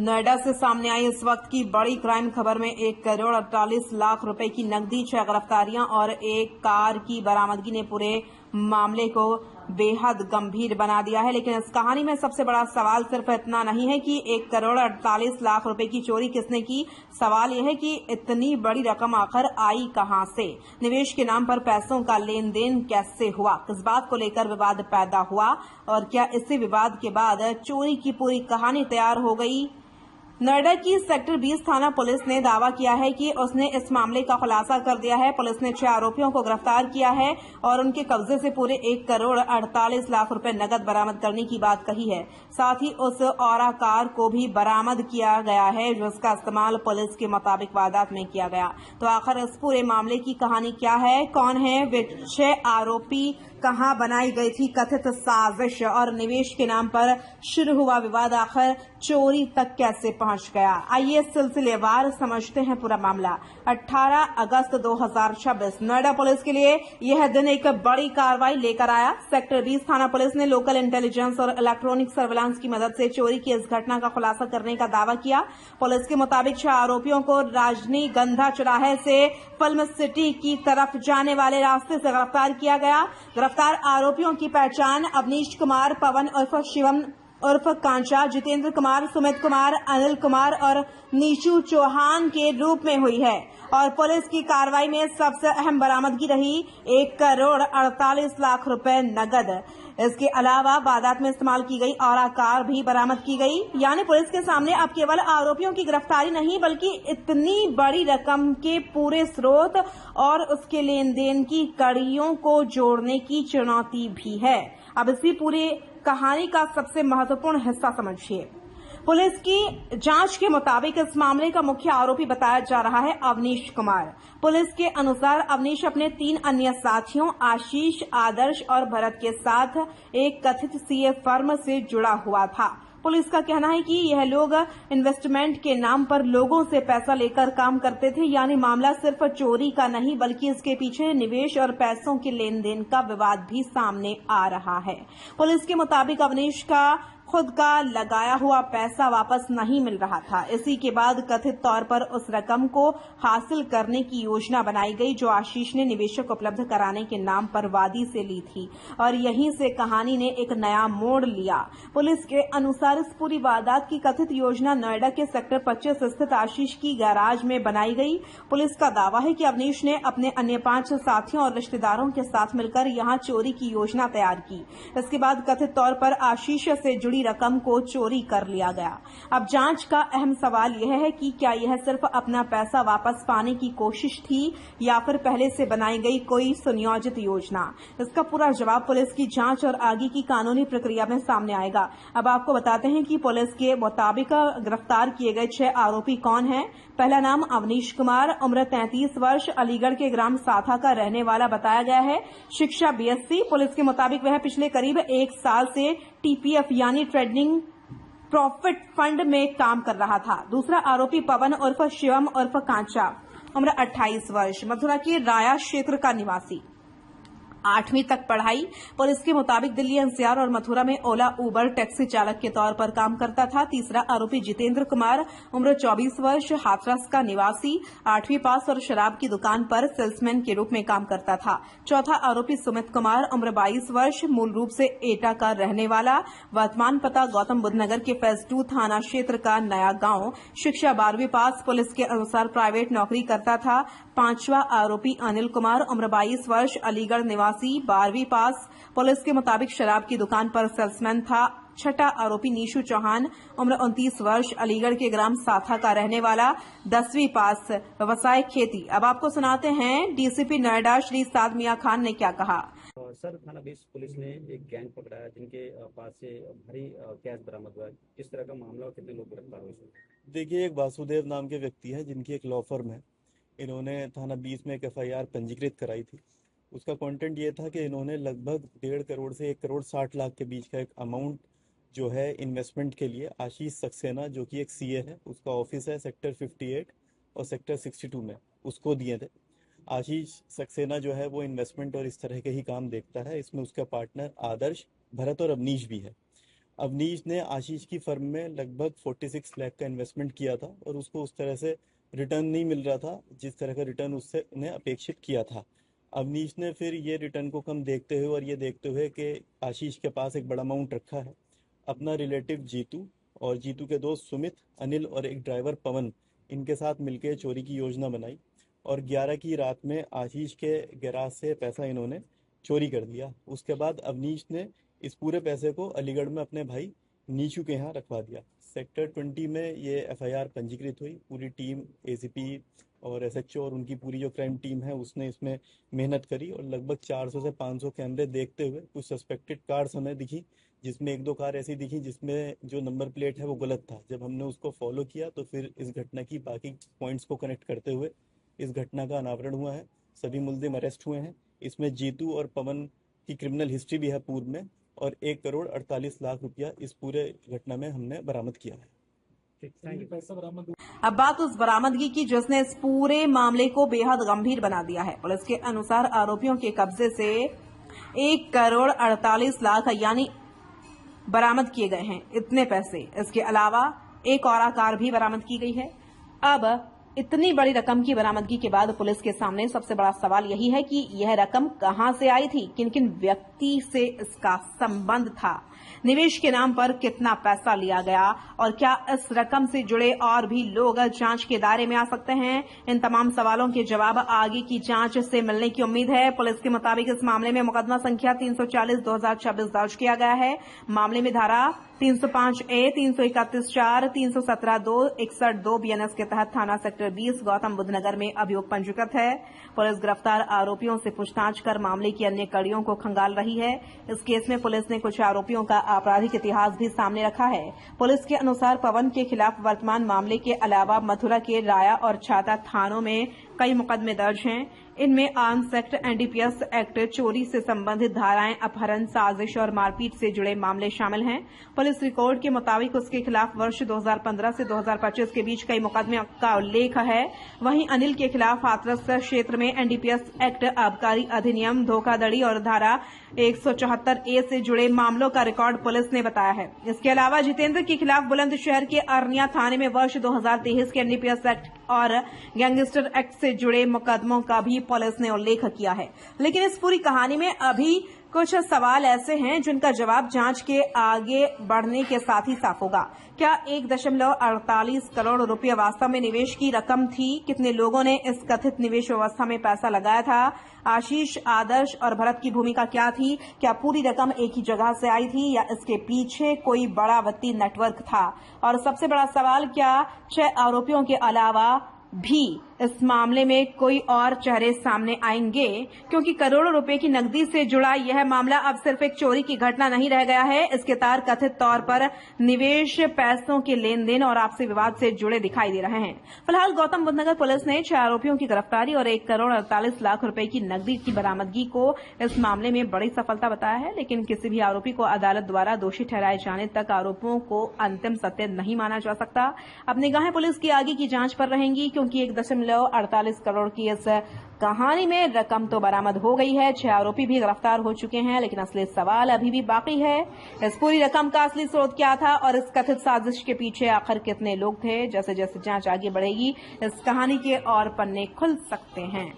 नोएडा से सामने आई इस वक्त की बड़ी क्राइम खबर में 1 करोड़ 48 लाख रुपए की नकदी, 6 गिरफ्तारियां और एक कार की बरामदगी ने पूरे मामले को बेहद गंभीर बना दिया है। लेकिन इस कहानी में सबसे बड़ा सवाल सिर्फ इतना नहीं है कि 1 करोड़ 48 लाख रुपए की चोरी किसने की, सवाल यह है कि इतनी बड़ी रकम आखिर आई कहां से, निवेश के नाम पर पैसों का लेन देन कैसे हुआ, किस बात को लेकर विवाद पैदा हुआ और क्या इसी विवाद के बाद चोरी की पूरी कहानी तैयार हो गई। नोएडा की सेक्टर 20 थाना पुलिस ने दावा किया है कि उसने इस मामले का खुलासा कर दिया है। पुलिस ने 6 आरोपियों को गिरफ्तार किया है और उनके कब्जे से पूरे 1 करोड़ 48 लाख रुपए नकद बरामद करने की बात कही है। साथ ही उस औरा कार को भी बरामद किया गया है जिसका इस्तेमाल पुलिस के मुताबिक वारदात में किया गया। तो आखिर इस पूरे मामले की कहानी क्या है, कौन है वे 6 आरोपी, कहां बनाई गई थी कथित साजिश और निवेश के नाम पर शुरू हुआ विवाद आखिर चोरी तक कैसे पहुंच गया। आइए सिलसिलेवार समझते हैं पूरा मामला। 18 अगस्त 2026 नोएडा पुलिस के लिए यह दिन एक बड़ी कार्रवाई लेकर आया। सेक्टर 20 थाना पुलिस ने लोकल इंटेलिजेंस और इलेक्ट्रॉनिक सर्विलांस की मदद से चोरी की इस घटना का खुलासा करने का दावा किया। पुलिस के मुताबिक 6 आरोपियों को राजनीगंधा चौराहे से फिल्म सिटी की तरफ जाने वाले रास्ते से गिरफ्तार किया गया। गिरफ्तार आरोपियों की पहचान अवनीश कुमार, पवन उर्फ शिवम उर्फ कांचा, जितेंद्र कुमार, सुमित कुमार, अनिल कुमार और नीशू चौहान के रूप में हुई है और पुलिस की कार्रवाई में सबसे अहम बरामदगी रही 1 करोड़ 48 लाख रुपए नगद। इसके अलावा वारदात में इस्तेमाल की गई औरा कार भी बरामद की गई। यानी पुलिस के सामने अब केवल आरोपियों की गिरफ्तारी नहीं बल्कि इतनी बड़ी रकम के पूरे स्रोत और उसके लेन देन की कड़ियों को जोड़ने की चुनौती भी है। अब इसी पूरी कहानी का सबसे महत्वपूर्ण हिस्सा समझिए। पुलिस की जांच के मुताबिक इस मामले का मुख्य आरोपी बताया जा रहा है अवनीश कुमार। पुलिस के अनुसार अवनीश अपने 3 अन्य साथियों आशीष, आदर्श और भरत के साथ एक कथित सीए फर्म से जुड़ा हुआ था। पुलिस का कहना है कि यह लोग इन्वेस्टमेंट के नाम पर लोगों से पैसा लेकर काम करते थे। यानी मामला सिर्फ चोरी का नहीं बल्कि इसके पीछे निवेश और पैसों के लेन देन का विवाद भी सामने आ रहा है। पुलिस के मुताबिक अवनीश का खुद का लगाया हुआ पैसा वापस नहीं मिल रहा था। इसी के बाद कथित तौर पर उस रकम को हासिल करने की योजना बनाई गई जो आशीष ने निवेशक उपलब्ध कराने के नाम पर वादी से ली थी और यहीं से कहानी ने एक नया मोड़ लिया। पुलिस के अनुसार इस पूरी वारदात की कथित योजना नोएडा के सेक्टर 25 स्थित आशीष की गैराज में बनाई गई। पुलिस का दावा है कि अवनीश ने अपने अन्य 5 साथियों और रिश्तेदारों के साथ मिलकर यहां चोरी की योजना तैयार की। इसके बाद कथित तौर पर आशीष से जुड़ी रकम को चोरी कर लिया गया। अब जांच का अहम सवाल यह है कि क्या यह सिर्फ अपना पैसा वापस पाने की कोशिश थी या फिर पहले से बनाई गई कोई सुनियोजित योजना। इसका पूरा जवाब पुलिस की जांच और आगे की कानूनी प्रक्रिया में सामने आएगा। अब आपको बताते हैं कि पुलिस के मुताबिक गिरफ्तार किए गए 6 आरोपी कौन हैं। पहला नाम अवनीश कुमार, उम्र 33 वर्ष, अलीगढ़ के ग्राम साथा का रहने वाला बताया गया है। शिक्षा बीएससी। पुलिस के मुताबिक वह पिछले करीब 1 साल से टीपीएफ यानी ट्रेडिंग प्रॉफिट फंड में काम कर रहा था। दूसरा आरोपी पवन उर्फ शिवम उर्फ कांचा, उम्र 28 वर्ष, मथुरा के राया क्षेत्र का निवासी, 8वीं तक पढ़ाई। पुलिस के मुताबिक दिल्ली एनसीआर और मथुरा में ओला उबर टैक्सी चालक के तौर पर काम करता था। तीसरा आरोपी जितेंद्र कुमार, उम्र 24 वर्ष, हाथरस का निवासी, 8वीं पास और शराब की दुकान पर सेल्समैन के रूप में काम करता था। चौथा आरोपी सुमित कुमार, उम्र 22 वर्ष, मूल रूप से एटा का रहने वाला, वर्तमान पता गौतम बुद्ध नगर के फेज 2 थाना क्षेत्र का नया गांव, शिक्षा 12वीं पास, पुलिस के अनुसार प्राइवेट नौकरी करता था। पांचवा आरोपी अनिल कुमार, उम्र 22 वर्ष, अलीगढ़ निवासी, 12वीं पास, पुलिस के मुताबिक शराब की दुकान पर सेल्समैन था। छठा आरोपी नीशू चौहान, उम्र 29 वर्ष, अलीगढ़ के ग्राम साथा का रहने वाला, 10वीं पास, व्यवसाय खेती। अब आपको सुनाते हैं डीसीपी नोएडा श्री साद मियां खान ने क्या कहा। सर, थाना 20 पुलिस ने एक गैंग पकड़ा जिनके पास से भारी कैश बरामद हुआ है। किस तरह का मामला और कितने लोग गिरफ्तार हुए? देखिए, एक वासुदेव नाम के व्यक्ति है जिनकी एक लॉ फर्म है। इन्होंने थाना 20 में एक एफआईआर पंजीकृत कराई थी। उसका कंटेंट ये था कि इन्होंने लगभग 1.5 करोड़ से 1 करोड़ 60 लाख के बीच का एक अमाउंट जो है इन्वेस्टमेंट के लिए आशीष सक्सेना, जो कि एक सीए है, उसका ऑफिस है सेक्टर 58 और सेक्टर 62 में, उसको दिए थे। आशीष सक्सेना जो है वो इन्वेस्टमेंट और इस तरह के ही काम देखता है। इसमें उसका पार्टनर आदर्श, भरत और अवनीश भी है। अवनीश ने आशीष की फर्म में लगभग 46 लाख का इन्वेस्टमेंट किया था और उसको उस तरह से रिटर्न नहीं मिल रहा था जिस तरह का रिटर्न उससे ने अपेक्षित किया था। अवनीश ने फिर ये रिटर्न को कम देखते हुए और ये देखते हुए कि आशीष के पास एक बड़ा अमाउंट रखा है, अपना रिलेटिव जीतू और जीतू के दोस्त सुमित, अनिल और एक ड्राइवर पवन, इनके साथ मिलकर चोरी की योजना बनाई और 11 की रात में आशीष के गैराज से पैसा इन्होंने चोरी कर दिया। उसके बाद अवनीश ने इस पूरे पैसे को अलीगढ़ में अपने भाई नीचू के यहाँ रखवा दिया। सेक्टर 20 में ये एफआईआर पंजीकृत हुई। पूरी टीम एसीपी और एसएचओ और उनकी पूरी जो क्राइम टीम है उसने इसमें मेहनत करी और लगभग 400 से 500 कैमरे देखते हुए कुछ सस्पेक्टेड कार्स हमें दिखी, जिसमें एक दो कार ऐसी दिखी जिसमें जो नंबर प्लेट है वो गलत था। जब हमने उसको फॉलो किया तो फिर इस घटना की बाकी पॉइंट्स को कनेक्ट करते हुए इस घटना का अनावरण हुआ है। सभी मुल्जिम अरेस्ट हुए हैं। इसमें जीतू और पवन की क्रिमिनल हिस्ट्री भी है पूर्व में और 1 करोड़ 48 लाख रुपया इस पूरे घटना में हमने बरामद किया है। अब बात उस बरामदगी की जिसने इस पूरे मामले को बेहद गंभीर बना दिया है। पुलिस के अनुसार आरोपियों के कब्जे से 1 करोड़ 48 लाख यानी बरामद किए गए हैं इतने पैसे। इसके अलावा एक और कार भी बरामद की गई है। अब इतनी बड़ी रकम की बरामदगी के बाद पुलिस के सामने सबसे बड़ा सवाल यही है कि यह रकम कहां से आई थी, किन किन व्यक्ति से इसका संबंध था, निवेश के नाम पर कितना पैसा लिया गया और क्या इस रकम से जुड़े और भी लोग जांच के दायरे में आ सकते हैं। इन तमाम सवालों के जवाब आगे की जांच से मिलने की उम्मीद है। पुलिस के मुताबिक इस मामले में मुकदमा संख्या 340/2026 दर्ज किया गया है। मामले में धारा 305A, 331(4), 317(2), 61(2) बीएनएस के तहत थाना सेक्टर 20 गौतम बुद्ध नगर में अभियोग पंजीकृत है। पुलिस गिरफ्तार आरोपियों से पूछताछ कर मामले की अन्य कड़ियों को खंगाल रही है। इस केस में पुलिस ने कुछ आरोपियों का आपराधिक इतिहास भी सामने रखा है। पुलिस के अनुसार पवन के खिलाफ वर्तमान मामले के अलावा मथुरा के राया और छाता थानों में कई मुकदमे दर्ज हैं। इनमें आर्म्स एक्ट, एनडीपीएस एक्ट, चोरी से संबंधित धाराएं, अपहरण, साजिश और मारपीट से जुड़े मामले शामिल हैं। पुलिस रिकॉर्ड के मुताबिक उसके खिलाफ वर्ष 2015 से 2025 के बीच कई मुकदमे का उल्लेख है। वहीं अनिल के खिलाफ हाथरस क्षेत्र में एनडीपीएस एक्ट, आबकारी अधिनियम, धोखाधड़ी और धारा 174A से जुड़े मामलों का रिकॉर्ड पुलिस ने बताया है। इसके अलावा जितेंद्र के खिलाफ बुलंदशहर के अरनिया थाने में वर्ष 2023 के एनडीपीएस एक्ट और गैंगस्टर एक्ट से जुड़े मुकदमों का भी पुलिस ने उल्लेख किया है। लेकिन इस पूरी कहानी में अभी कुछ सवाल ऐसे हैं जिनका जवाब जांच के आगे बढ़ने के साथ ही साफ होगा। क्या 1.48 करोड़ रुपए वास्तव में निवेश की रकम थी? कितने लोगों ने इस कथित निवेश व्यवस्था में पैसा लगाया था? आशीष, आदर्श और भरत की भूमिका क्या थी? क्या पूरी रकम एक ही जगह से आई थी या इसके पीछे कोई बड़ा वित्तीय नेटवर्क था? और सबसे बड़ा सवाल, क्या 6 आरोपियों के अलावा भी इस मामले में कोई और चेहरे सामने आएंगे? क्योंकि करोड़ों रुपए की नकदी से जुड़ा यह मामला अब सिर्फ एक चोरी की घटना नहीं रह गया है। इसके तार कथित तौर पर निवेश, पैसों के लेन देन और आपसी विवाद से जुड़े दिखाई दे रहे हैं। फिलहाल गौतम बुद्ध नगर पुलिस ने 6 आरोपियों की गिरफ्तारी और 1 करोड़ 48 लाख रुपए की नकदी की बरामदगी को इस मामले में बड़ी सफलता बताया है। लेकिन किसी भी आरोपी को अदालत द्वारा दोषी ठहराए जाने तक आरोपों को अंतिम सत्य नहीं माना जा सकता। अब निगाहें पुलिस की आगे की जांच पर रहेंगी, क्योंकि 1.48 करोड़ की इस कहानी में रकम तो बरामद हो गई है, 6 आरोपी भी गिरफ्तार हो चुके हैं, लेकिन असली सवाल अभी भी बाकी है। इस पूरी रकम का असली स्रोत क्या था और इस कथित साजिश के पीछे आखिर कितने लोग थे? जैसे जैसे जांच आगे बढ़ेगी इस कहानी के और पन्ने खुल सकते हैं।